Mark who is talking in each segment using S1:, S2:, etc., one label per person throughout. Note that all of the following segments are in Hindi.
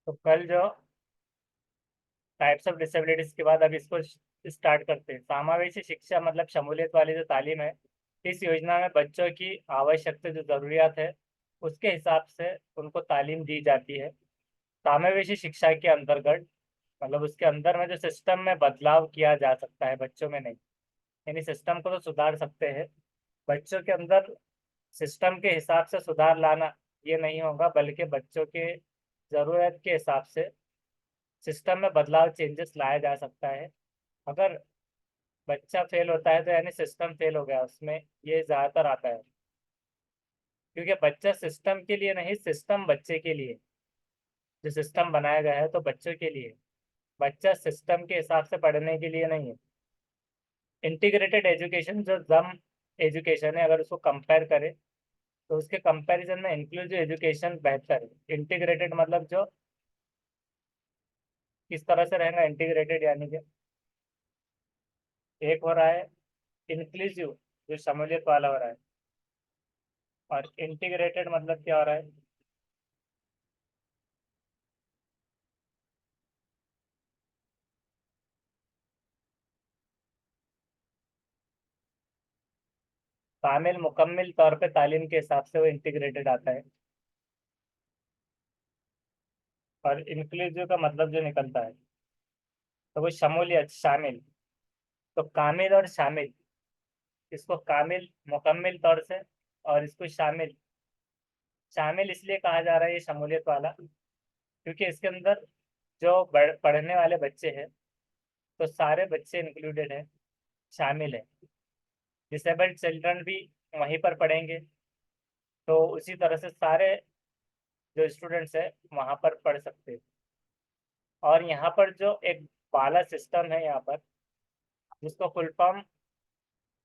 S1: तो कल जो टाइप्स ऑफ डिसेबिलिटीज के बाद अब इसको स्टार्ट करते हैं। समावेशी शिक्षा मतलब शमूलियत वाली जो तालीम है, इस योजना में बच्चों की आवश्यकता जो ज़रूरियात है उसके हिसाब से उनको तालीम दी जाती है। समावेशी शिक्षा के अंतर्गत मतलब उसके अंदर में जो सिस्टम में बदलाव किया जा सकता है, बच्चों में नहीं। यानी सिस्टम को तो सुधार सकते हैं, बच्चों के अंदर सिस्टम के हिसाब से सुधार लाना ये नहीं होगा, बल्कि बच्चों के ज़रूरत के हिसाब से सिस्टम में बदलाव चेंजेस लाया जा सकता है। अगर बच्चा फेल होता है तो यानी सिस्टम फेल हो गया उसमें, ये ज़्यादातर आता है। क्योंकि बच्चा सिस्टम के लिए नहीं, सिस्टम बच्चे के लिए। जो सिस्टम बनाया गया है तो बच्चों के लिए, बच्चा सिस्टम के हिसाब से पढ़ने के लिए नहीं है। इंटीग्रेटेड एजुकेशन जो जम एजुकेशन है, अगर उसको कंपेयर करें तो उसके कंपैरिजन में इंक्लूसिव एजुकेशन बेहतर है। इंटीग्रेटेड मतलब जो किस तरह से रहेगा, इंटीग्रेटेड यानी कि एक हो रहा है इंक्लूसिव जो शमूलियत वाला हो रहा है, और इंटीग्रेटेड मतलब क्या हो रहा है। शामिल मुकम्मिल तौर पे तालीम के हिसाब से वो इंटीग्रेटेड आता है। और इंक्लूसिव का मतलब जो निकलता है तो वो शमूलियत शामिल। तो कामिल और शामिल, इसको कामिल मुकम्मिल तौर से, और इसको शामिल। शामिल इसलिए कहा जा रहा है ये शमूलियत वाला, क्योंकि इसके अंदर जो पढ़ने वाले बच्चे हैं तो सारे बच्चे इंक्लूडेड हैं, शामिल है। डिसेबल्ड चिल्ड्रन भी वहीं पर पढ़ेंगे, तो उसी तरह से सारे जो स्टूडेंट्स है वहाँ पर पढ़ सकते हैं। और यहाँ पर जो एक पाला सिस्टम है यहाँ पर, जिसको full form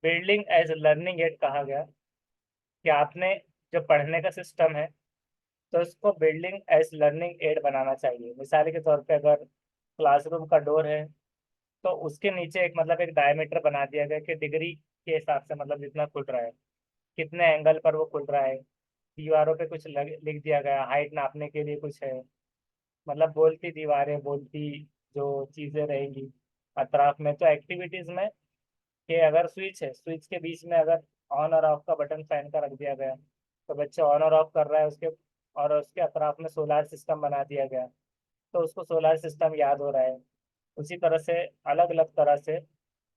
S1: building as learning aid कहा गया, कि आपने जो पढ़ने का सिस्टम है तो उसको बिल्डिंग एज लर्निंग एड बनाना चाहिए। मिसाल के तौर पे अगर क्लासरूम का डोर है तो उसके नीचे एक मतलब एक डायमीटर बना दिया गया कि डिग्री के हिसाब से मतलब जितना खुल रहा है, कितने एंगल पर वो खुल रहा है। दीवारों पे कुछ लिख दिया गया, हाइट नापने के लिए कुछ है। मतलब बोलती दीवारें, बोलती जो चीज़ें रहेंगी अतराफ में। तो एक्टिविटीज़ में कि अगर स्विच है, स्विच के बीच में अगर ऑन और ऑफ का बटन फैन का रख दिया गया तो बच्चे ऑन और ऑफ कर रहा है उसके, और उसके अतराफ में सोलार सिस्टम बना दिया गया तो उसको सोलार सिस्टम याद हो रहा है। उसी तरह से अलग अलग तरह से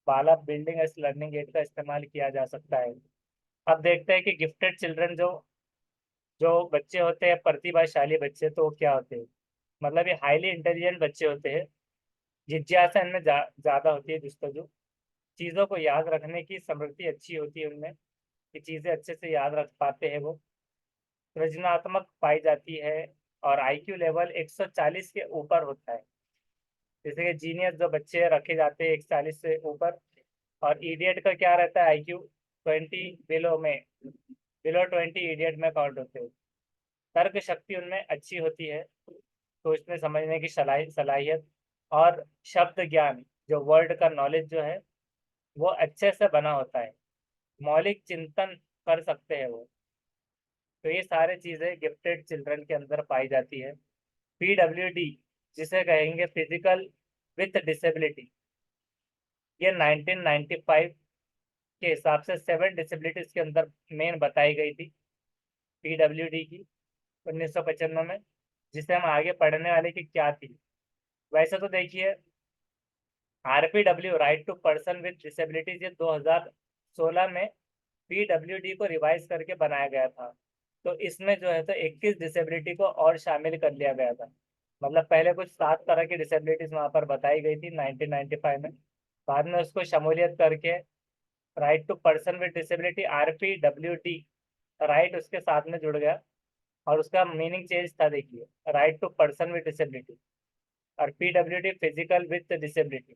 S1: बाला बिल्डिंग एस लर्निंग एड का इस्तेमाल किया जा सकता है। अब देखते हैं कि गिफ्टेड चिल्ड्रन जो जो बच्चे होते हैं, प्रतिभाशाली बच्चे, तो वो क्या होते हैं। मतलब ये हाईली इंटेलिजेंट बच्चे होते हैं, जिज्ञासा इनमें ज़्यादा होती है, जुस्तजु, चीज़ों को याद रखने की समृद्धि अच्छी होती है उनमें, कि चीज़ें अच्छे से याद रख पाते हैं वो। सृजनात्मक पाई जाती है, और आईक्यू लेवल 140 के ऊपर होता है। जैसे कि जीनियस जो बच्चे रखे जाते हैं 140 से ऊपर, और इडियट का क्या रहता है आईक्यू 20 बिलो में, बिलो 20 इडियट में काउंट होते हैं। तर्क शक्ति उनमें अच्छी होती है, सोचने समझने की सलाहियत, और शब्द ज्ञान जो वर्ड का नॉलेज जो है वो अच्छे से बना होता है। मौलिक चिंतन कर सकते हैं वो। तो ये सारे चीज़ें गिफ्टेड चिल्ड्रन के अंदर पाई जाती है। PWD जिसे कहेंगे फिजिकल विथ डिसेबिलिटी, ये 1995 के हिसाब से 7 डिसेबिलिटीज के अंदर मेन बताई गई थी, PWD की, 1995 में। जिसे हम आगे पढ़ने वाले की क्या थी। वैसे तो देखिए, RPW right to person with disabilities ये 2016 में PWD को रिवाइज करके बनाया गया था। तो इसमें जो है तो 21 डिसेबिलिटी को और शामिल कर लिया गया था। मतलब पहले कुछ 7 तरह की डिसेबिलिटीज वहाँ पर बताई गई थी 1995 में, बाद में उसको शमूलियत करके right to person with disability RPWD right उसके साथ में जुड़ गया, और उसका मीनिंग चेंज था। देखिए, right to person with disability, और PWD फिजिकल विद डिसेबिलिटी।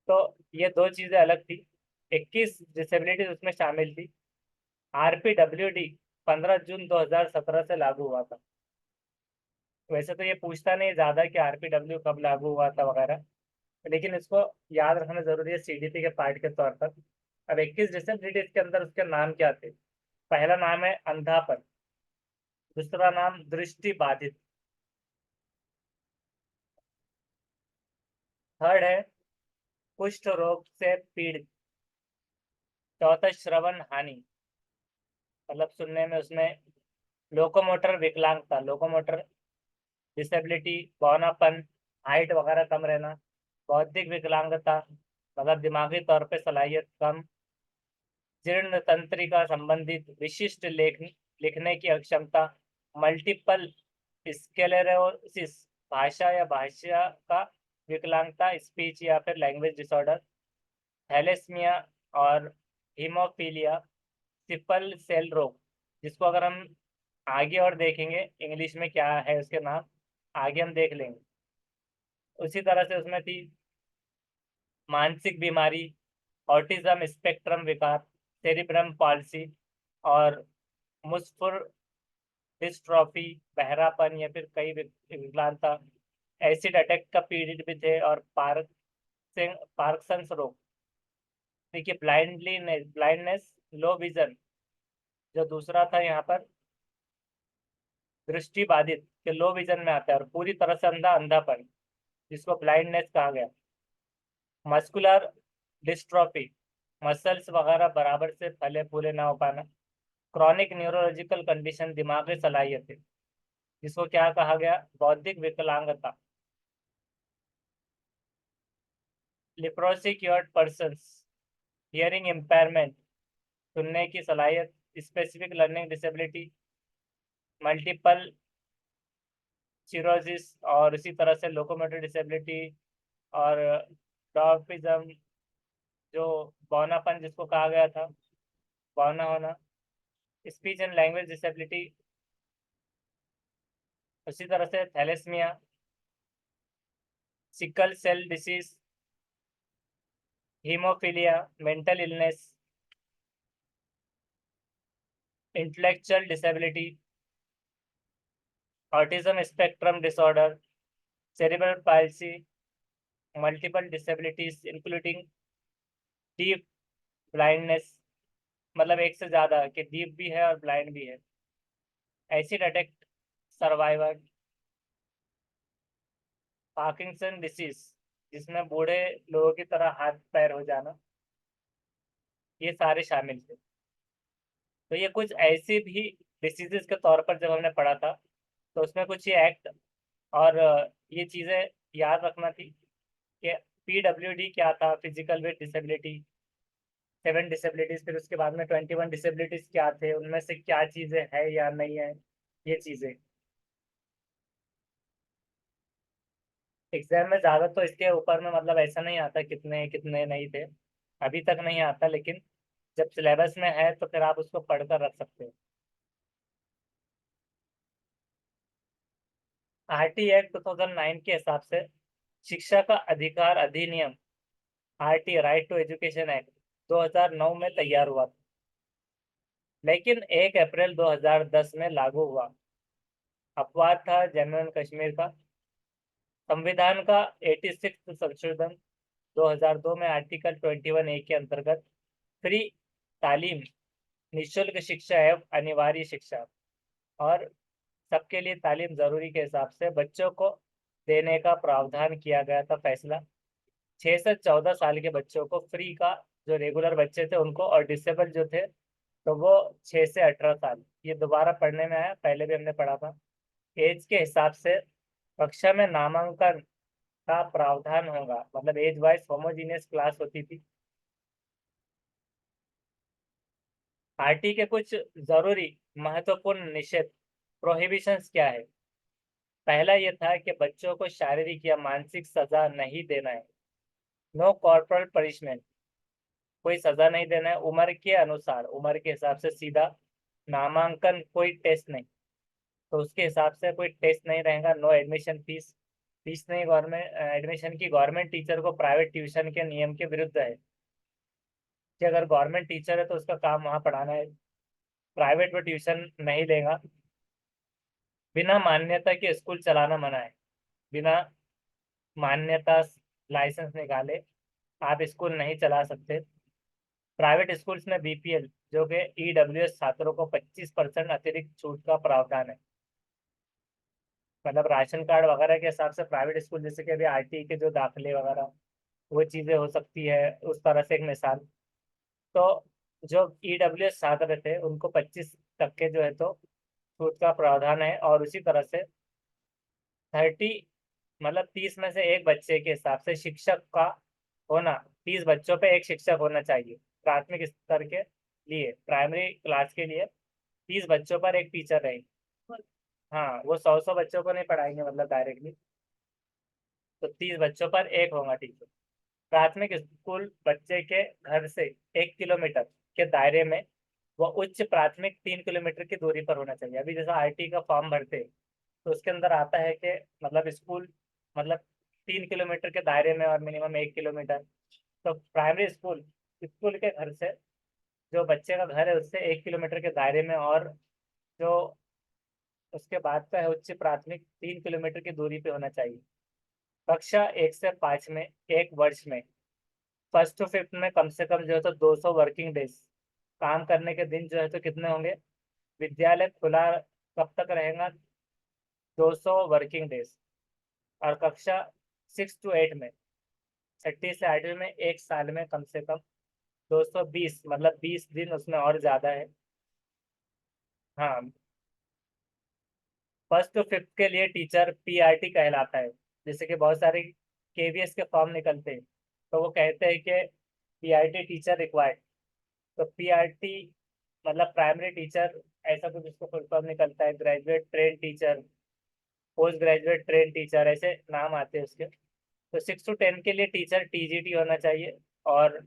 S1: तो ये दो चीजें अलग थी। 21 डिसेबिलिटीज उसमें शामिल थी। RPWD 15 जून 2017 से लागू हुआ था। वैसे तो ये पूछता नहीं ज्यादा कि RPW कब लागू हुआ था वगैरह, लेकिन इसको याद रखना जरूरी है CDP के पार्ट के तौर पर। अब 21 डिसेबिलिटीज के अंदर उसके नाम क्या थे। पहला नाम है अंधापन, दूसरा नाम दृष्टि बाधित, थर्ड है कुष्ठ रोग से पीड़ित। चौथा श्रवण हानि, मतलब सुनने में उसमें लोकोमोटर विकलांगता, लोकोमोटर डिसेबिलिटी, बौनापन, हाइट वगैरह कम रहना। बौद्धिक विकलांगता, मतलब दिमागी तौर पे सलाहियत कम। जीर्ण तंत्रिका संबंधित विशिष्ट लिखने की अक्षमता। मल्टीपल स्क्लेरोसिस, भाषा या भाषा का विकलांगता, स्पीच या फिर लैंग्वेज डिसऑर्डर। थैलेसीमिया और हीमोफीलिया, सिपल सेल रोग, जिसको अगर हम आगे और देखेंगे इंग्लिश में क्या है उसके नाम, आगे हम देख लेंगे। उसी तरह से उसमें थी मानसिक बीमारी, ऑटिज्म स्पेक्ट्रम विकार, सेरिब्रम पॉलिसी और मुस्फुर डिस्ट्रॉफी, बहरापन या फिर कई विकलांगता। एसिड अटैक का पीड़ित भी थे और पार्किंसंस रोग। देखिए ब्लाइंडनेस, लो विजन, जो दूसरा था यहाँ पर दृष्टि बाधित के लो विजन में आता है, और पूरी तरह से अंधापन, जिसको ब्लाइंडनेस कहा गया। मस्कुलर डिस्ट्रॉफी, मसल्स वगैरह बराबर से फले फूले ना हो पाना। क्रॉनिक न्यूरोलॉजिकल कंडीशन, दिमागी सलाहियत, जिसको क्या कहा गया, बौद्धिक विकलांगता। Leprosy cured person, hearing impairment, सुनने की सलाहियत, specific learning disability, multiple cirrhosis, और इसी तरह से लोकोमोटर डिसेबिलिटी और डॉर्फिज्म, जो बौनापन जिसको कहा गया था, बौना होना। स्पीच एंड लैंग्वेज डिसेबिलिटी, उसी तरह से thalassaemia, sickle cell disease, haemophilia, mental illness, intellectual disability, autism spectrum disorder, cerebral palsy, multiple disabilities including deep blindness, मतलब एक से ज्यादा कि डीप भी है और ब्लाइंड भी है। Acid attack survivor, Parkinson disease, जिसमें बूढ़े लोगों की तरह हाथ पैर हो जाना, ये सारे शामिल थे। तो ये कुछ ऐसी भी डिसीजेस के तौर पर जब हमने पढ़ा था, तो उसमें कुछ ये एक्ट और ये चीज़ें याद रखना थी कि PWD क्या था, फिजिकल विद डिसेबिलिटी, 7 डिसेबिलिटीज, फिर उसके बाद में 21 डिसेबिलिटीज क्या थे, उनमें से क्या चीज़ें है या नहीं है, ये चीज़ें। एग्जाम में ज़्यादा तो इसके ऊपर में मतलब ऐसा नहीं आता कितने कितने नहीं थे, अभी तक नहीं आता, लेकिन जब सिलेबस में है तो फिर आप उसको पढ़कर रख सकते हो। RT एक्ट 2009 के हिसाब से शिक्षा का अधिकार अधिनियम, RT right to education act 2009 में तैयार हुआ था, लेकिन 1 अप्रैल 2010 में लागू हुआ। अपवाद था जम्मू एंड कश्मीर का। संविधान का 86 संशोधन 2002 में आर्टिकल 21A के अंतर्गत फ्री तालीम, निःशुल्क शिक्षा एवं अनिवार्य शिक्षा और सबके लिए तालीम जरूरी के हिसाब से बच्चों को देने का प्रावधान किया गया था फैसला। 6 से 14 साल के बच्चों को फ्री का, जो रेगुलर बच्चे थे उनको, और डिसेबल जो थे तो वो 6 से 18 साल। ये दोबारा पढ़ने में आया, पहले भी हमने पढ़ा था। एज के हिसाब से कक्षा में नामांकन का प्रावधान होगा, मतलब एज वाइज होमोजीनियस क्लास होती थी। आरटी के कुछ जरूरी महत्वपूर्ण निषेध, प्रोहिबिशंस क्या है। पहला ये था कि बच्चों को शारीरिक या मानसिक सजा नहीं देना है। नो कॉर्पोरल पनिशमेंट, कोई सजा नहीं देना है। उम्र के अनुसार, उम्र के हिसाब से सीधा नामांकन, कोई टेस्ट नहीं, तो उसके हिसाब से कोई टेस्ट नहीं रहेगा। नो एडमिशन फीस, फीस नहीं गवर्नमेंट एडमिशन की। गवर्नमेंट टीचर को प्राइवेट ट्यूशन के नियम के विरुद्ध है कि अगर गवर्नमेंट टीचर है तो उसका काम वहाँ पढ़ाना है, प्राइवेट वो ट्यूशन नहीं लेगा। बिना मान्यता के स्कूल चलाना मना है। बिना मान्यता लाइसेंस निकाले आप स्कूल नहीं चला सकते। प्राइवेट स्कूल्स में BPL, जो कि EWS छात्रों को 25% अतिरिक्त छूट का प्रावधान है। मतलब राशन कार्ड वगैरह के हिसाब से प्राइवेट स्कूल, जैसे कि अभी आरटी के जो दाखिले वगैरह वो चीज़ें हो सकती है, उस तरह से एक मिसाल। तो जो ईडब्ल्यूएस छात्र थे उनको 25% जो है तो छूट का प्रावधान है, और उसी तरह से 30, मतलब 30 में से एक बच्चे के हिसाब से शिक्षक का होना, 30 बच्चों पे एक शिक्षक होना चाहिए। प्राथमिक स्तर के लिए, प्राइमरी क्लास के लिए 30 बच्चों पर एक टीचर रहेंगे। हाँ, वो 100 बच्चों को नहीं पढ़ाएंगे मतलब डायरेक्टली, तो 30 बच्चों पर एक होगा टीचर। प्राथमिक स्कूल बच्चे के घर से 1 किलोमीटर के दायरे में, वो उच्च प्राथमिक 3 किलोमीटर की दूरी पर होना चाहिए। अभी जैसा आईटी का फॉर्म भरते हैं, तो उसके अंदर आता है कि मतलब स्कूल, मतलब 3 किलोमीटर के दायरे में और मिनिमम 1 किलोमीटर। तो प्राइमरी स्कूल, स्कूल के घर से, जो बच्चे का घर है उससे 1 किलोमीटर के दायरे में, और जो उसके बाद का है उच्च प्राथमिक 3 किलोमीटर की दूरी पे होना चाहिए। कक्षा 1 से 5 में, एक वर्ष में, फर्स्ट टू फिफ्थ में कम से कम जो है तो 200 वर्किंग डेज, काम करने के दिन जो है तो कितने होंगे। विद्यालय खुला कब तक रहेगा, 200 वर्किंग डेज। और कक्षा 6 to 8 में, 6ठी से 8वीं में, एक साल में कम से कम 220, मतलब 20 दिन उसमें और ज्यादा है। हाँ, फर्स्ट टू फिफ्थ के लिए टीचर पीआरटी कहलाता है। जैसे कि बहुत सारे केवीएस के फॉर्म निकलते हैं, तो वो कहते हैं कि पीआरटी टीचर रिक्वायर्ड। तो पीआरटी मतलब प्राइमरी टीचर, ऐसा कुछ उसको फुल फॉर्म निकलता है। Graduate train teacher, post graduate train teacher, ऐसे नाम आते हैं उसके। तो 6 to 10 के लिए टीचर टीजीटी होना चाहिए। और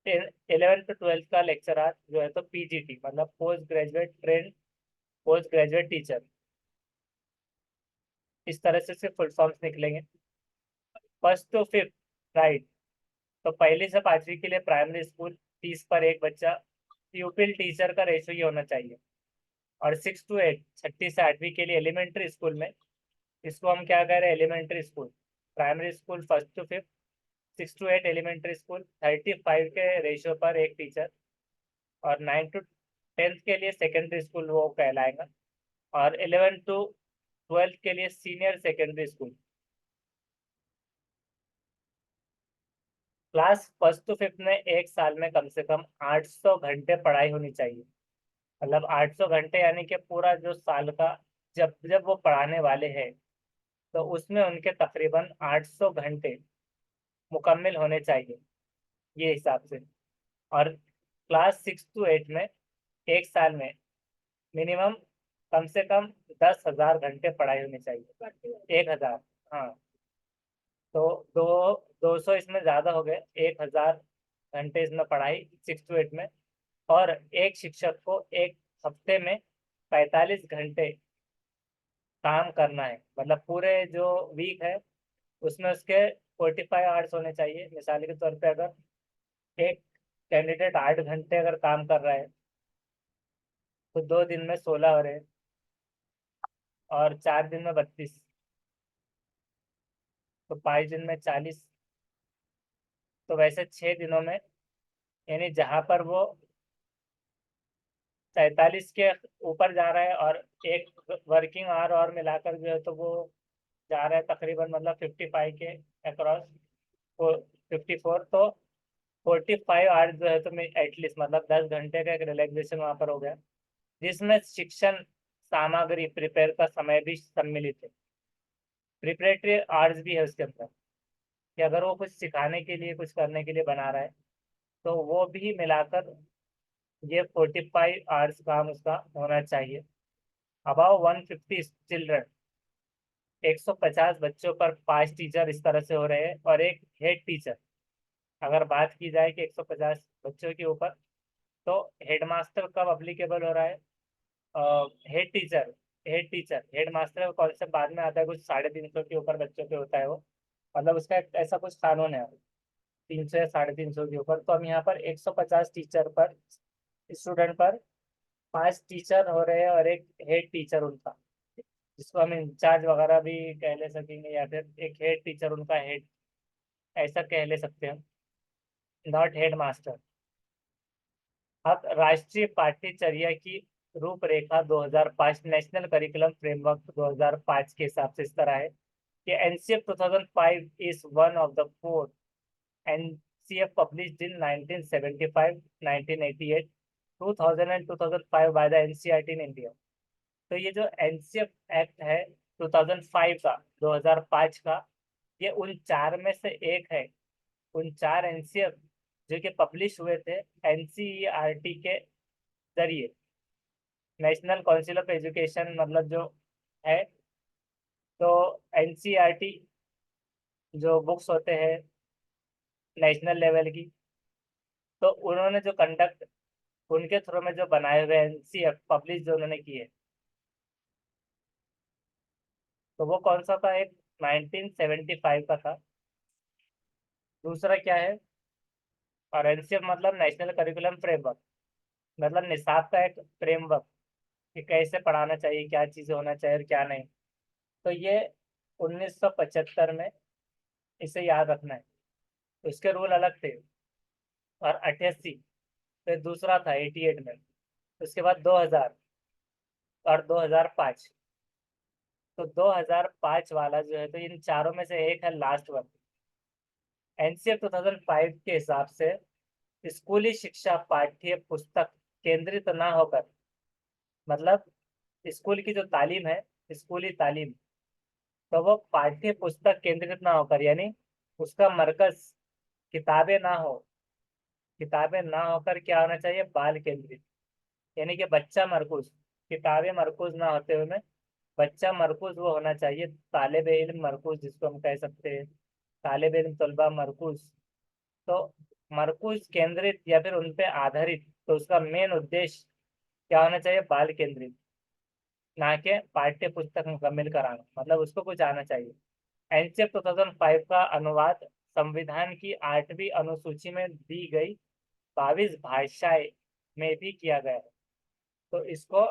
S1: 11th to 12th का लेक्चरर जो है तो पीजीटी, मतलब post graduate train, post graduate teacher. इस तरह से सिर्फ फुल फॉर्म्स निकलेंगे। First to fifth, right. तो पहली से 5वीं के लिए प्राइमरी स्कूल, 30 पर एक बच्चा, प्यूपिल टीचर का रेशो ये होना चाहिए। और 6 to 8, 6ठी से 8वीं के लिए एलिमेंट्री स्कूल में, इसको हम क्या कह रहे हैं, elementary school. Primary school first to fifth, 6 to 8 elementary school, 35 के रेशियो पर एक टीचर। और 9 to 10 के लिए सेकेंडरी स्कूल वो कहलाएगा। और 11 to 12 के लिए senior secondary school. Class first to fifth में एक साल में कम से कम 800 घंटे पढ़ाई होनी चाहिए। मतलब 800 घंटे यानी कि पूरा जो साल का, जब जब वो पढ़ाने वाले हैं, तो उसमें उनके तकरीबन 800 घंटे मुकम्मल होने चाहिए, ये हिसाब से। और क्लास 6 to 8 में एक साल में मिनिमम कम से कम 10,000 घंटे पढ़ाई होनी चाहिए। 1,000। हाँ, तो 200 इसमें ज़्यादा हो गए, 1,000 घंटे इसमें पढ़ाई 6 to 8 में। और एक शिक्षक को एक हफ्ते में 45 घंटे काम करना है, मतलब पूरे जो वीक है उसमें उसके 45 आवर्स होने चाहिए। मिसाल के तौर पे अगर एक कैंडिडेट 8 घंटे अगर काम कर रहा है, तो 2 दिन में 16 हो रहे हैं, और 4 दिन में 32, तो 5 दिन में 40। तो वैसे 6 दिनों में, यानी जहाँ पर वो 43 के ऊपर जा रहा है, और एक वर्किंग आवर और मिलाकर जो है तो वो जा रहा है तकरीबन, मतलब 55 के अक्रॉस, 54। तो 45 आवर्स जो है तो एटलीस्ट, मतलब 10 घंटे का एक रिलैक्सेशन वहाँ पर हो गया, जिसमें शिक्षण सामग्री प्रिपेयर का समय भी सम्मिलित है। प्रिपरेटरी आवर्स भी है उसके अंदर, कि अगर वो कुछ सिखाने के लिए, कुछ करने के लिए बना रहा है, तो वो भी मिलाकर ये 45 आवर्स काम उसका होना चाहिए। अबाउ 150 चिल्ड्रन, 150 बच्चों पर 5 टीचर इस तरह से हो रहे हैं, और एक हेड टीचर। अगर बात की जाए कि 150 बच्चों के ऊपर, तो हेडमास्टर कब अप्लीकेबल हो रहा है, हेड टीचर। हेड मास्टर का कॉन्सेप्ट बाद में आता है, कुछ 350 के ऊपर बच्चों पे होता है वो, मतलब उसका ऐसा कुछ कानून है, 300 या 350 के ऊपर। तो हम यहाँ पर 150 टीचर पर, स्टूडेंट पर 5 टीचर हो रहे हैं, और एक हेड टीचर उनका, जिसको हम इंचार्ज वगैरह भी कह ले सकेंगे, या फिर एक हेड टीचर उनका हेड, ऐसा कह ले सकते हैं, नॉट हेड मास्टर। अब राष्ट्रीय पाठ्यचर्या की रूपरेखा 2005, नेशनल करिकुलम फ्रेमवर्क 2005 के हिसाब से इस तरह है कि NCF 2005 is one of the four NCF published in 1975, 1988, 2000 and 2005 by the NCERT in India. तो ये जो एनसीएफ एक्ट है 2005 का, 2005 का, ये उन चार में से एक है। उन चार एनसीएफ जो कि पब्लिश हुए थे एनसीईआरटी के जरिए, नेशनल काउंसिल ऑफ एजुकेशन मतलब जो है। तो एनसीईआरटी जो बुक्स होते हैं नेशनल लेवल की, तो उन्होंने जो कंडक्ट, उनके थ्रू में जो बनाए हुए एनसीएफ पब्लिश जो उन्होंने किए, तो वो कौन सा था? एक 1975 का था। दूसरा क्या है? और एनसीएफ मतलब नेशनल करिकुलम फ्रेमवर्क, मतलब निसाब का एक फ्रेमवर्क कि कैसे पढ़ाना चाहिए, क्या चीज़ें होना चाहिए और क्या नहीं। तो ये 1975 में, इसे याद रखना है। तो इसके रूल अलग थे। और 88, फिर दूसरा था 88 में, उसके बाद 2000 और 2005। तो 2005 वाला जो है, तो इन चारों में से एक है लास्ट वन। एनसीएफ 2005 के हिसाब से स्कूली शिक्षा पाठ्य पुस्तक केंद्रित ना होकर, मतलब स्कूल की जो तालीम है, स्कूली तालीम, तो वो पाठ्य पुस्तक केंद्रित ना होकर, यानी उसका मरकज किताबें ना हो, किताबें ना होकर क्या होना चाहिए? बाल केंद्रित, यानी कि बच्चा मरकूज, किताबें मरकूज ना होते हुए में बच्चा मरकूज वो होना चाहिए। तालिब इल्म मरकूज जिसको हम कह सकते हैं, तालिब इल्म तलबा मरकूज। तो मरकूज केंद्रित या फिर उन पे आधारित, तो उसका मेन उद्देश्य क्या होना चाहिए? बाल केंद्रित, ना कि पाठ्य पुस्तक मुकम्मल कराना, मतलब उसको कुछ आना चाहिए। एनसीएफ 2005 का अनुवाद संविधान की 8वीं अनुसूची में दी गई 22 भाषाएं में भी किया गया है। तो इसको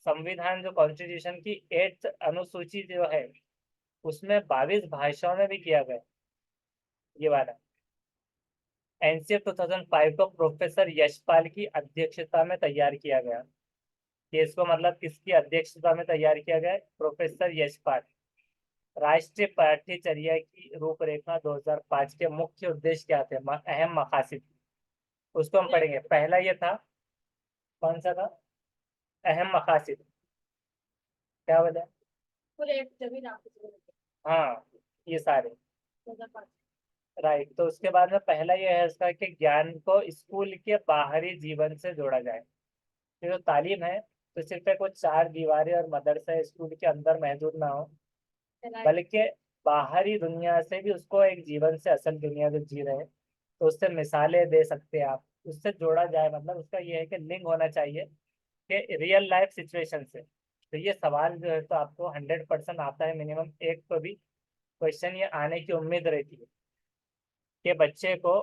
S1: संविधान जो कॉन्स्टिट्यूशन की 8th अनुसूची जो है, उसमें 22 भाषाओं में भी किया गया ये वाला। एनसीएफ 2005 को प्रोफेसर यशपाल की अध्यक्षता में तैयार किया गया। ये इसको मतलब किसकी अध्यक्षता में तैयार किया गया? प्रोफेसर यशपाल। राष्ट्रीय पाठ्यचर्या की रूपरेखा 2005 के मुख्य उद्देश्य क्या थे? अहम मकासद, उसको हम पढ़ेंगे। पहला ये था, कौन सा था? अहम मकासद। क्या बोले? हाँ, ये सारे, राइट। तो उसके बाद में पहला ये है इसका कि ज्ञान को स्कूल के बाहरी जीवन से जोड़ा जाए। तो जो तालीम है, तो सिर्फ एक वो चार दीवारें और मदरसा स्कूल के अंदर महदूद ना हो, बल्कि बाहरी दुनिया से भी उसको एक जीवन से, असल दुनिया जो जी रहे हैं, तो उससे मिसालें दे सकते हैं आप, उससे जोड़ा जाए। मतलब उसका ये है कि लिंक होना चाहिए कि रियल लाइफ सिचुएशन से। तो ये सवाल जो है, तो आपको 100% आता है, मिनिमम एक तो भी क्वेश्चन ये आने की उम्मीद रहती है कि बच्चे को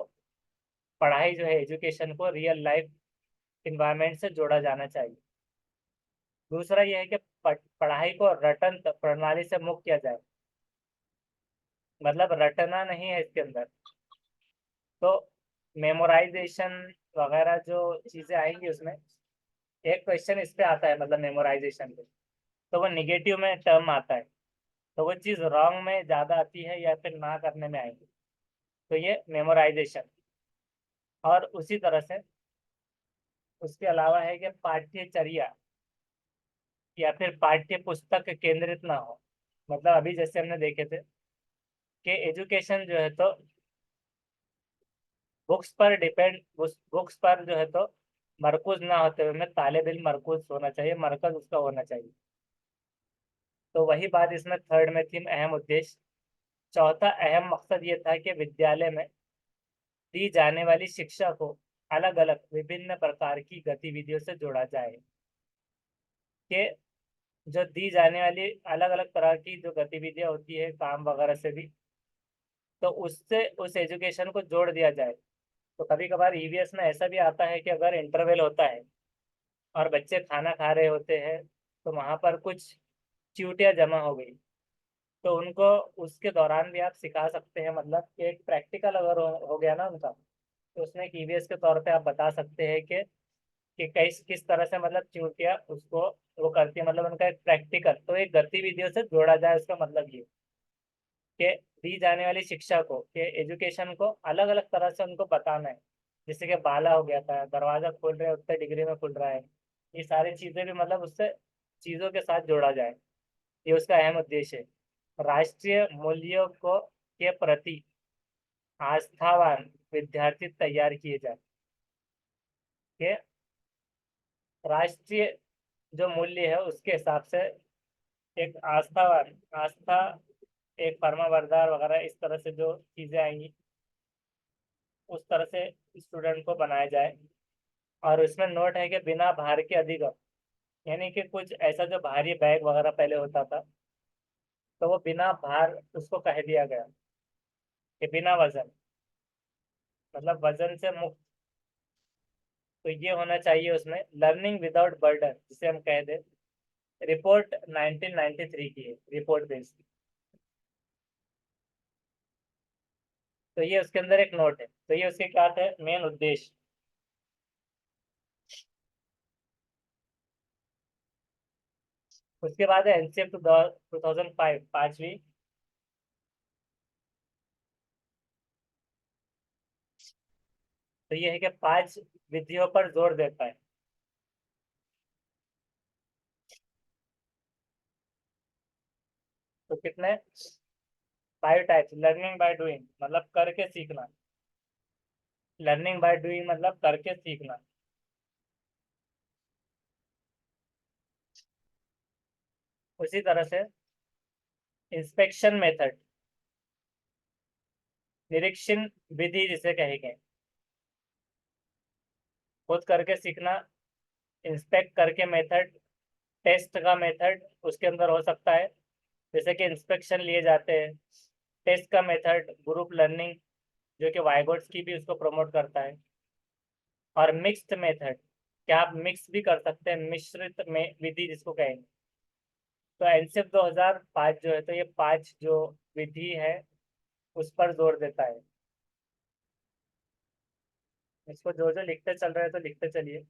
S1: पढ़ाई जो है, एजुकेशन को रियल लाइफ इन्वायरमेंट से जोड़ा जाना चाहिए। दूसरा यह है कि पढ़ाई को रटन प्रणाली से मुक्त किया जाए, मतलब रटना नहीं है इसके अंदर। तो मेमोराइजेशन वगैरह जो चीजें आएंगी उसमें, एक क्वेश्चन इस पे आता है, मतलब मेमोराइजेशन पे, तो वो निगेटिव में टर्म आता है, तो वो चीज रॉन्ग में ज्यादा आती है या फिर ना करने में आएगी। तो ये मेमोराइजेशन। और उसी तरह से उसके अलावा है कि पाठ्यचर्या या फिर पाठ्य पुस्तक केंद्रित ना हो। मतलब अभी जैसे हमने देखे थे कि एजुकेशन जो है, तो बुक्स पर डिपेंड, बुक्स पर जो है तो मरकूज ना होते हुए में तालिब इल्म मरकूज होना चाहिए, मरकज उसका होना चाहिए। तो वही बात इसमें थर्ड में थी, अहम उद्देश्य। चौथा अहम मकसद ये था कि विद्यालय में दी जाने वाली शिक्षा को अलग अलग विभिन्न प्रकार की गतिविधियों से जोड़ा जाए। कि जो दी जाने वाली अलग अलग तरह की जो गतिविधियां होती है, काम वगैरह से भी, तो उससे उस एजुकेशन को जोड़ दिया जाए। तो कभी कभार ईवीएस में ऐसा भी आता है कि अगर इंटरवल होता है और बच्चे खाना खा रहे होते हैं, तो वहां पर कुछ च्यूटियाँ जमा हो गई, तो उनको उसके दौरान भी आप सिखा सकते हैं। मतलब कि एक प्रैक्टिकल अगर हो गया ना उनका, तो उसमें एक ईवीएस के तौर पे आप बता सकते हैं कि कि किस तरह से मतलब चींटियां उसको वो करती है, मतलब उनका एक प्रैक्टिकल, तो एक गतिविधियों से जोड़ा जाए, उसका मतलब ये कि दी जाने वाली शिक्षा को, कि एजुकेशन को अलग अलग तरह से उनको बताना है। जैसे कि बाला हो गया था, दरवाजा खोल रहे हैं उतने डिग्री में खुल रहा है, ये सारी चीजें भी मतलब उससे चीजों के साथ जोड़ा जाए, ये उसका अहम उद्देश्य है। राष्ट्रीय मूल्यों को के प्रति आस्थावान विद्यार्थी तैयार किए जाए, कि राष्ट्रीय जो मूल्य है उसके हिसाब से एक आस्थावान, आस्था, एक फर्माबरदार वगैरह इस तरह से जो चीजें आएंगी, उस तरह से स्टूडेंट को बनाया जाए। और उसमें नोट है कि बिना भार के अधिगम, यानी कि कुछ ऐसा जो भारी बैग वगैरह पहले होता था, तो वो बिना भार उसको कह दिया गया कि बिना वजन, मतलब वजन से मुक्त। तो ये होना चाहिए उसमें लर्निंग विदाउट बर्डन, जिसे हम कह दे। रिपोर्ट 1993 की है, रिपोर्ट बेस्ड। तो ये उसके अंदर एक नोट है, तो ये उसके क्या थे मेन उद्देश्य। उसके बाद है एनसीएफ 2005, पांचवी। तो ये है कि 5 विधियों पर जोर देता है। तो कितने, 5 टाइप्स। लर्निंग बाय डूइंग मतलब करके सीखना, लर्निंग बाय डूइंग मतलब करके सीखना। उसी तरह से इंस्पेक्शन मेथड, निरीक्षण विधि जिसे कहेंगे, खुद करके सीखना, इंस्पेक्ट करके मेथड, टेस्ट का मेथड उसके अंदर हो सकता है, जैसे कि इंस्पेक्शन लिए जाते हैं। टेस्ट का मेथड ग्रुप लर्निंग, जो कि वाइगोट्स की भी उसको प्रमोट करता है। और मिक्स्ड मेथड, क्या आप मिक्स भी कर सकते हैं, मिश्रित में विधि जिसको कहेंगे। तो एनसीएफ 2005 जो है, तो ये 5 जो विधि है उस पर जोर देता है। इसको जो जो लिखते चल रहे हैं तो लिखते चलिए।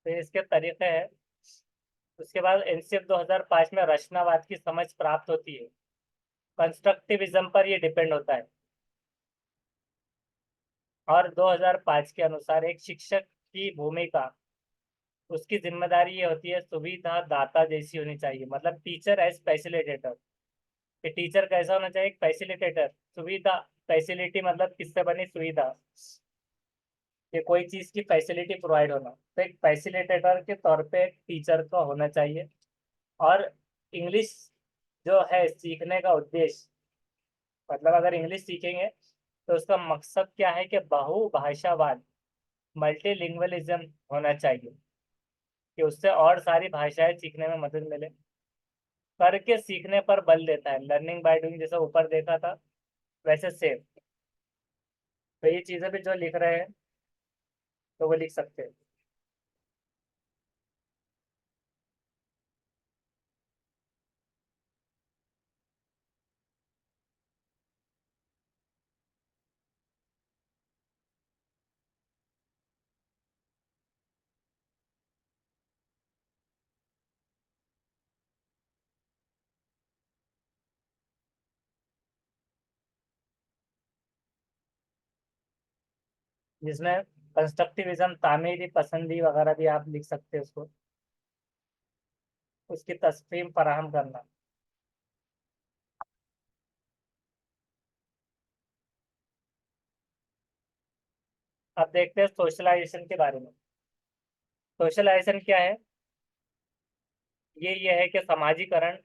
S1: तो ये इसके तरीके हैं। उसके बाद एनसीएफ 2005 में रचनावाद की समझ प्राप्त होती है। कंस्ट्रक्टिविज्म पर ये डिपेंड होता है। और 2005 के अनुसार एक शिक्षक की भूमिका, उसकी जिम्मेदारी ये होती है सुविधा दाता जैसी होनी चाहिए, मतलब टीचर एज फैसिलिटेटर। कि टीचर कैसा होना चाहिए, एक फैसिलिटेटर, सुविधा, फैसिलिटी मतलब किससे बनी, सुविधा, कि कोई चीज की फैसिलिटी प्रोवाइड होना, तो एक फैसिलिटेटर के तौर पे एक टीचर का होना चाहिए। और इंग्लिश जो है सीखने का उद्देश्य, मतलब अगर इंग्लिश सीखेंगे तो उसका मकसद क्या है कि बहुभाषावाद, मल्टीलिंगुअलिज्म होना चाहिए, कि उससे और सारी भाषाएं सीखने में मदद मिले। करके सीखने पर बल देता है, लर्निंग बाय डूइंग, जैसा ऊपर देखा था वैसे सेम। तो ये चीजें भी जो लिख रहे हैं तो वो लिख सकते हैं। जिसमें कंस्ट्रक्टिविज्म, तामीरी पसंदी वगैरह भी आप लिख सकते हैं उसको, उसकी तस्वीर फराहम करना। अब देखते हैं सोशलाइजेशन के बारे में। सोशलाइजेशन क्या है, ये है कि समाजीकरण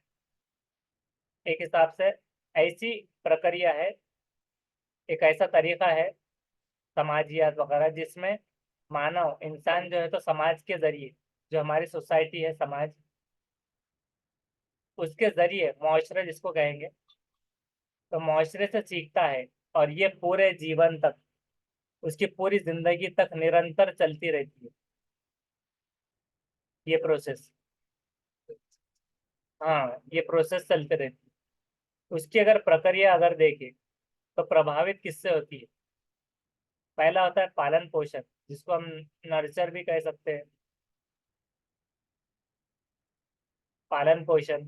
S1: एक हिसाब से ऐसी प्रक्रिया है, एक ऐसा तरीका है समाजियात वगैरह, जिसमें मानव इंसान जो है तो समाज के जरिए जो हमारी सोसाइटी है, समाज, उसके जरिए मुआशरा जिसको कहेंगे, तो मुआशरे से सीखता है, और ये पूरे जीवन तक, उसकी पूरी जिंदगी तक निरंतर चलती रहती है ये प्रोसेस। हाँ, ये प्रोसेस चलते रहती है। उसकी अगर प्रक्रिया अगर देखें, तो प्रभावित किससे होती है? पहला होता है पालन पोषण, जिसको हम नर्चर भी कह सकते हैं। पालन पोषण,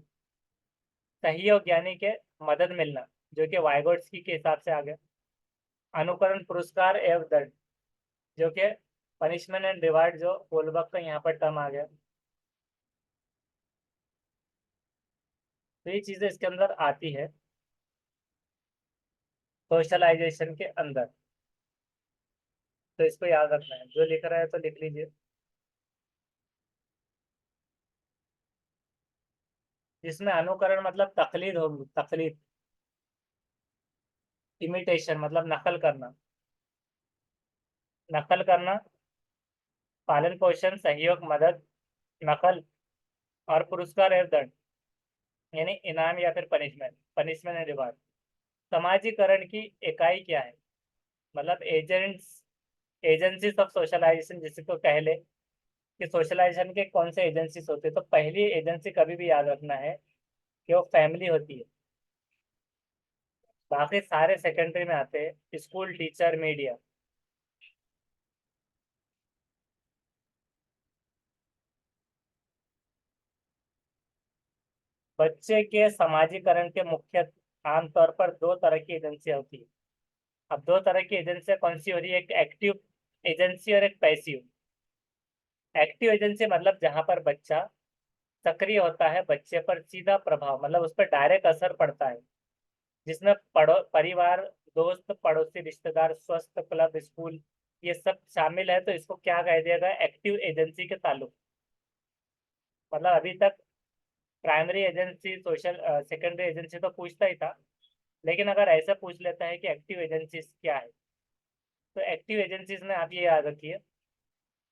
S1: सहयोग यानी कि मदद मिलना, जो कि वाइगोट्स्की के हिसाब से आ गया। अनुकरण, पुरस्कार एवं दंड, जो कि पनिशमेंट एंड रिवार्ड, जो होलबर्ग का यहाँ पर टर्म आ गया। तो ये चीजें इसके अंदर आती है सोशलाइजेशन के अंदर। तो इसको याद रखना है, जो लिख रहा है तो लिख लीजिए। जिसमें अनुकरण मतलब तकलीद होगी, तकलीद। इमिटेशन मतलब नकल करना, नकल करना। पालन पोषण, सहयोग, मदद, नकल, और पुरस्कार एवं दंड, यानी इनाम या फिर पनिशमेंट, पनिशमेंट एंड रिवार्ड। समाजीकरण की इकाई क्या है? मतलब एजेंट्स, एजेंसीज ऑफ सोशलाइजेशन जिसको कह ले, कि सोशलाइजेशन के कौन से एजेंसीज होते हैं। तो पहली एजेंसी कभी भी याद रखना है कि वो फैमिली होती है। बाकी सारे सेकेंडरी में आते हैं, स्कूल, टीचर, मीडिया। बच्चे के समाजीकरण के मुख्य आमतौर पर दो तरह की एजेंसियां होती है। अब दो तरह की एजेंसियां कौन सी हो रही है? एक एक्टिव एजेंसी और एक पैसिव। एक्टिव एजेंसी मतलब जहां पर बच्चा सक्रिय होता है, बच्चे पर सीधा प्रभाव, मतलब उस पर डायरेक्ट असर पड़ता है, जिसमें परिवार, दोस्त, पड़ोसी, रिश्तेदार, स्वस्थ, क्लब, स्कूल, ये सब शामिल है। तो इसको क्या कह दिया गया? एक्टिव एजेंसी के ताल्लुक। मतलब अभी तक primary agency, social, secondary agency तो पूछता ही था, लेकिन अगर ऐसा पूछ लेता है कि एक्टिव एजेंसीज क्या है, तो एक्टिव एजेंसीज में आप ये याद रखिए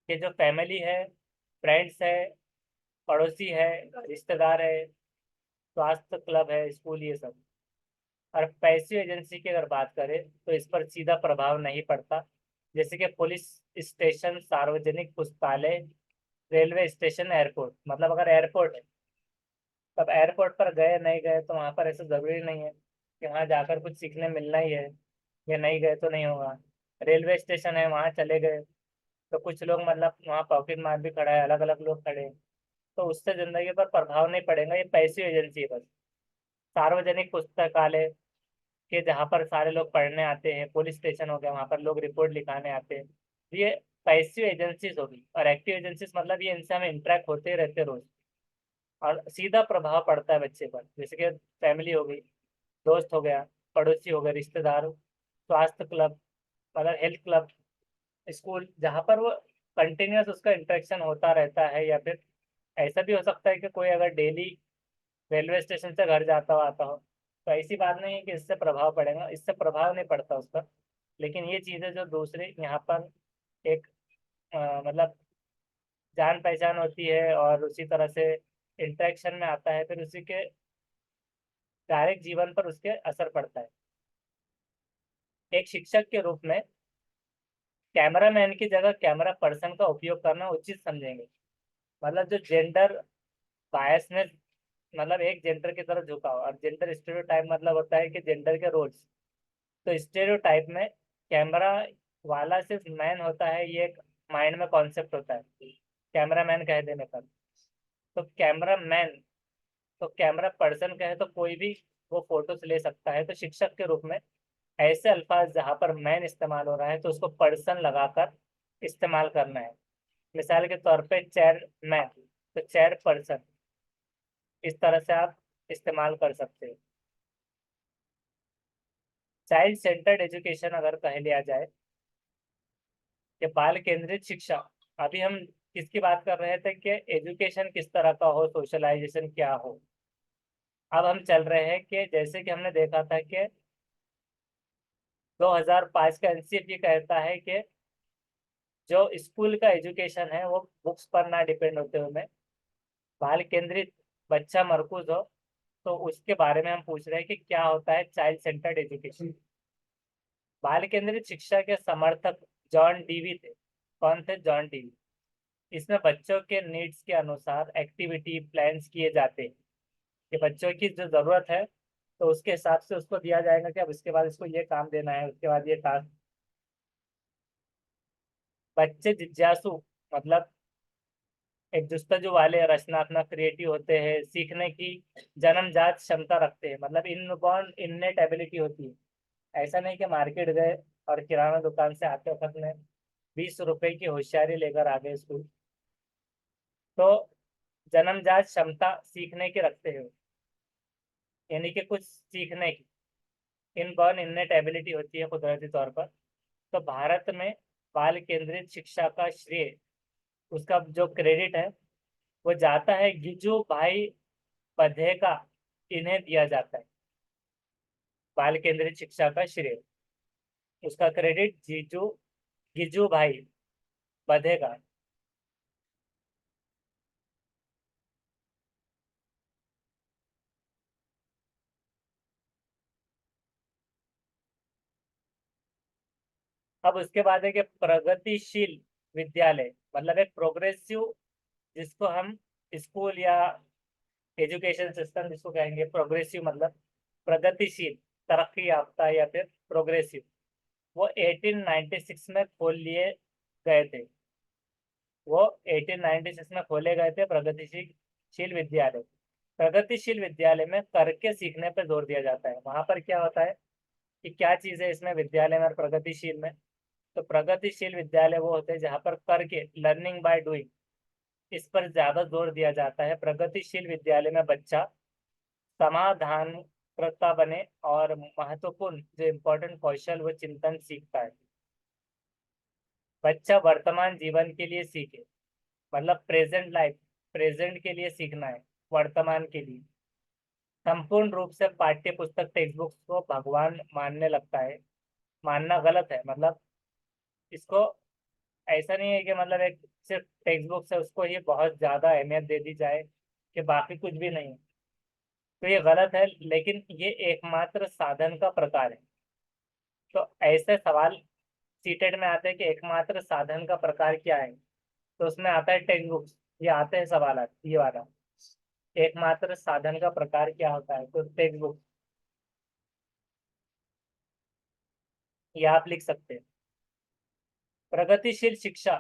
S1: कि जो फैमिली है, फ्रेंड्स है, पड़ोसी है, रिश्तेदार है, स्वास्थ्य क्लब है, स्कूल, ये सब। और पैसिव एजेंसी की अगर बात करें, तो इस पर सीधा प्रभाव नहीं पड़ता। जैसे कि पुलिस स्टेशन, सार्वजनिक पुस्तकालय, रेलवे स्टेशन, एयरपोर्ट। मतलब अगर एयरपोर्ट है, तब एयरपोर्ट पर गए नहीं गए तो वहां पर ऐसा जरूरी नहीं है कि वहां जाकर कुछ सीखने मिलना ही है, या नहीं गए तो नहीं होगा। रेलवे स्टेशन है, वहां चले गए तो कुछ लोग, मतलब वहाँ पॉकेट मार भी खड़ा है, अलग अलग लोग खड़े हैं, तो उससे जिंदगी पर प्रभाव नहीं पड़ेगा। ये पैसिव एजेंसी है बस। सार्वजनिक पुस्तकालय, के जहाँ पर सारे लोग पढ़ने आते हैं, पुलिस स्टेशन हो गया, वहाँ पर लोग रिपोर्ट लिखाने आते हैं। तो ये पैसिव एजेंसीज होगी। और एक्टिव एजेंसीज मतलब ये इनसे हमें इंटरेक्ट होते रहते रोज, और सीधा प्रभाव पड़ता है बच्चे पर। जैसे कि फैमिली हो गई, दोस्त हो गया, पड़ोसी हो गए, रिश्तेदार, स्वास्थ्य क्लब, मतलब हेल्थ क्लब, स्कूल, जहाँ पर वो कंटिन्यूस उसका इंटरेक्शन होता रहता है। या फिर ऐसा भी हो सकता है कि कोई अगर डेली रेलवे स्टेशन से घर जाता हुआ आता हो, तो ऐसी बात नहीं है कि इससे प्रभाव पड़ेगा, इससे प्रभाव नहीं पड़ता उसका। लेकिन ये चीज़ें जो दूसरे यहाँ पर एक, मतलब जान पहचान होती है, और उसी तरह से इंटरेक्शन में आता है, फिर उसी के डायरेक्ट जीवन पर उसके असर पड़ता है। एक शिक्षक के रूप में कैमरामैन की जगह कैमरा पर्सन का उपयोग करना उचित समझेंगे। मतलब जो जेंडर बायसनेस, मतलब एक जेंडर की तरफ झुकाव, और जेंडर स्टेरियोटाइप मतलब होता है कि जेंडर के रोल्स। तो स्टेरियोटाइप में कैमरा वाला सिर्फ मैन होता है, ये एक माइंड में कॉन्सेप्ट होता है कैमरा मैन कह देने पर। तो कैमरा मैन, तो कैमरा पर्सन कहे तो कोई भी वो फोटोज ले सकता है। तो शिक्षक के रूप में ऐसे अल्फाज जहाँ पर मैन इस्तेमाल हो रहा है, तो उसको पर्सन लगाकर इस्तेमाल करना है। मिसाल के तौर पे चेयर मैन, तो चेयर पर्सन, इस तरह से आप इस्तेमाल कर सकते हैं। चाइल्ड सेंटर्ड एजुकेशन अगर कह लिया जाए, कि बाल केंद्रित शिक्षा। अभी हम किसकी बात कर रहे थे? कि एजुकेशन किस तरह का हो, सोशलाइजेशन क्या हो। अब हम चल रहे हैं कि जैसे कि हमने देखा था कि 2005 का एनसीएफ ये कहता है कि जो स्कूल का एजुकेशन है वो बुक्स पर ना डिपेंड होते हुए बाल केंद्रित बच्चा मरकूज हो, तो उसके बारे में हम पूछ रहे हैं कि क्या होता है चाइल्ड सेंटर्ड एजुकेशन। बाल केंद्रित शिक्षा के समर्थक जॉन डीवी थे। कौन थे? John Dewey. इसमें बच्चों के नीड्स के अनुसार एक्टिविटी प्लान्स किए जाते हैं कि बच्चों की जो जरूरत है तो उसके हिसाब से उसको दिया जाएगा कि अब इसके बाद इसको ये काम देना है, उसके बाद ये टास्क। बच्चे जिज्ञासु मतलब एक जुस्तजु वाले, रचनात्मक, क्रिएटिव होते हैं, सीखने की जन्मजात क्षमता रखते हैं, मतलब इनबॉर्न इननेट एबिलिटी होती है। ऐसा नहीं कि मार्केट गए और किराना दुकान से आते वक्त में 20 रुपए की होशियारी लेकर आ गए स्कूल। तो जन्मजात क्षमता सीखने की रखते हैं, यानी कि कुछ सीखने की इनबॉर्न इननेट एबिलिटी होती है कुदरती तौर पर। तो भारत में बाल केंद्रित शिक्षा का श्रेय, उसका जो क्रेडिट है वो जाता है गिजू भाई बधेगा, इन्हें दिया जाता है बाल केंद्रित शिक्षा का श्रेय। उसका क्रेडिट जीजू गिजू भाई बधेगा। अब उसके बाद है कि प्रगतिशील विद्यालय, मतलब एक प्रोग्रेसिव, जिसको हम स्कूल या एजुकेशन सिस्टम जिसको कहेंगे प्रोग्रेसिव, मतलब प्रगतिशील, तरक्की याफ्ता या फिर प्रोग्रेसिव, वो 1896 में खोल लिए गए थे। वो 1896 में खोले गए थे प्रगतिशील विद्यालय। प्रगतिशील विद्यालय में करके सीखने पर जोर दिया जाता है। वहां पर क्या होता है कि क्या चीज है इसमें विद्यालय में और प्रगतिशील में? तो प्रगतिशील विद्यालय वो होते हैं जहाँ पर करके, लर्निंग बाय डूइंग, इस पर ज्यादा जोर दिया जाता है। प्रगतिशील विद्यालय में बच्चा समाधानकर्ता बने और महत्वपूर्ण जो इम्पोर्टेंट कौशल वो चिंतन सीखता है। बच्चा वर्तमान जीवन के लिए सीखे, मतलब प्रेजेंट लाइफ, प्रेजेंट के लिए सीखना है, वर्तमान के लिए। संपूर्ण रूप से पाठ्य पुस्तक टेक्स्ट बुक्स को भगवान मानने लगता है। मानना गलत है, मतलब इसको ऐसा नहीं है कि मतलब एक सिर्फ टेक्स्ट बुक से उसको ये बहुत ज्यादा अहमियत दे दी जाए कि बाकी कुछ भी नहीं। तो ये गलत है, लेकिन ये एकमात्र साधन का प्रकार है। तो ऐसे सवाल सीटेट में आते हैं कि एकमात्र साधन का प्रकार क्या है, तो उसमें आता है टेक्स्ट बुक्स। ये आते हैं सवाल, ये वाला एकमात्र साधन का प्रकार क्या होता है, तो टेक्स्ट बुक, ये आप लिख सकते हैं। प्रगतिशील शिक्षा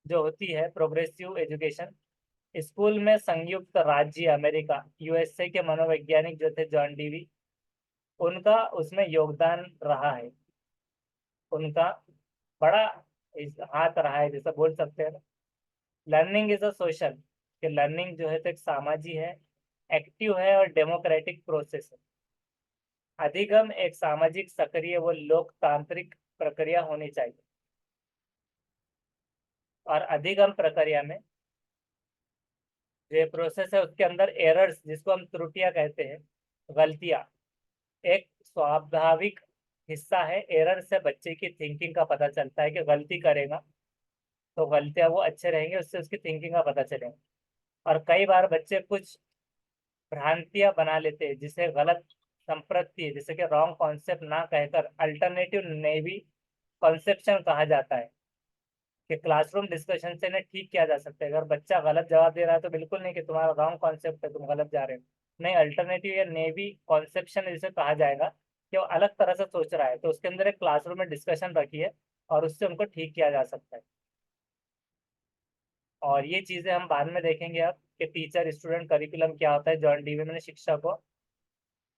S1: जो होती है प्रोग्रेसिव एजुकेशन, स्कूल में संयुक्त राज्य अमेरिका यूएसए के मनोवैज्ञानिक जो थे जॉन डीवी, उनका उसमें योगदान रहा है। उनका बड़ा हाथ रहा है, जैसा बोल सकते हैं। लर्निंग इज अ सोशल, कि लर्निंग जो है तो एक सामाजिक है, एक्टिव है और डेमोक्रेटिक प्रोसेस है। अधिगम एक सामाजिक, सक्रिय व लोकतांत्रिक प्रक्रिया होनी चाहिए। और अधिगम प्रक्रिया में जो प्रोसेस है उसके अंदर एरर्स, जिसको हम त्रुटियां कहते हैं, गलतियां, एक स्वाभाविक हिस्सा है। एरर से बच्चे की थिंकिंग का पता चलता है कि गलती करेगा तो गलतियां वो अच्छे रहेंगे, उससे उसकी थिंकिंग का पता चलेगा। और कई बार बच्चे कुछ भ्रांतियां बना लेते हैं, जिसे गलत संप्रति, जैसे कि रॉन्ग कॉन्सेप्ट ना कहकर अल्टरनेटिव नेवी कॉन्सेप्शन कहा जाता है, कि क्लासरूम डिस्कशन से इन्हें ठीक किया जा सकता है। अगर बच्चा गलत जवाब दे रहा है तो बिल्कुल नहीं कि तुम्हारा रॉन्ग कॉन्सेप्ट है, तुम गलत जा रहे हो। नहीं, अल्टरनेटिव या नेवी कॉन्सेप्शन जिसे कहा जाएगा कि वो अलग तरह से सोच रहा है, तो उसके अंदर एक क्लासरूम में डिस्कशन रखिए और उससे उनको ठीक किया जा सकता है। और ये चीजें हम बाद में देखेंगे अब कि टीचर स्टूडेंट करिकुलम क्या होता है। जॉन डीवी ने शिक्षा को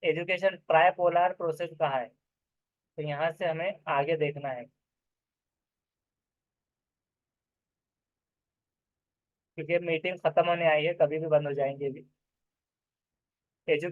S1: एजुकेशन ट्राइपोलर प्रोसेस कहा है। तो यहाँ से हमें आगे देखना है, क्योंकि मीटिंग खत्म होने आई है, कभी भी बंद हो जाएंगे भी।